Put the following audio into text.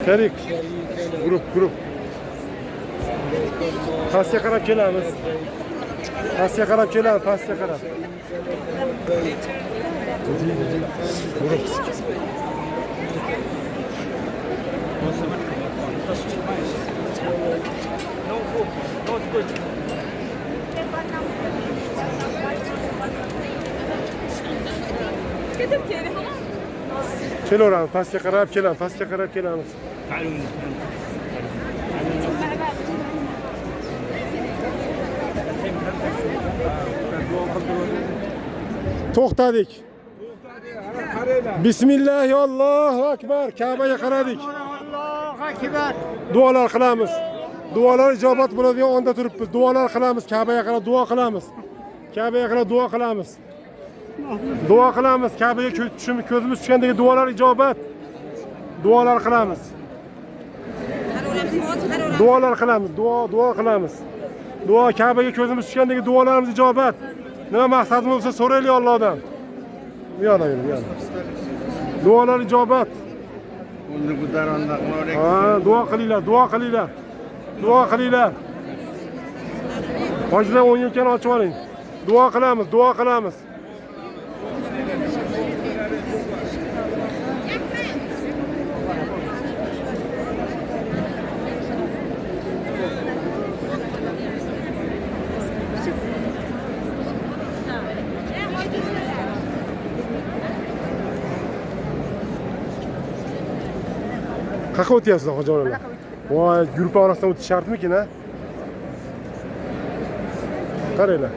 Sherik. Grup. Pastga qarab kelamiz. Pastga qarab. Grup. Kelaveramiz, pastga qarab kelamiz. To'xtadik. Bismillah, Allohu akbar. Ka'baga qaradik. Allohu akbar. Duolar qilamiz. Duolar ijobat bo'ladigan onda turibmiz. Duolar qilamiz. Ka'baga qarab duo qilamiz. Duo qilamiz. Ka'baga ko'zimiz tushgandagi duolar ijobat. Duolar qilamiz. Duo qilamiz. Duo Ka'baga ko'zimiz tushgandagi duolarimiz ijobat. Nima maqsadimiz bo'lsa so'raylik Allohdan. Bu yoqda. Duolar ijobat. Uni bu daronda qilaverek. Duo qilinglar. Hojidan o'yinkan ochib oling. Duo qilamiz. Qayerga o'tyapsizlar, hojijonalar? Voy, guruh orasidan o'tish shartmikin, ha? Qaranglar.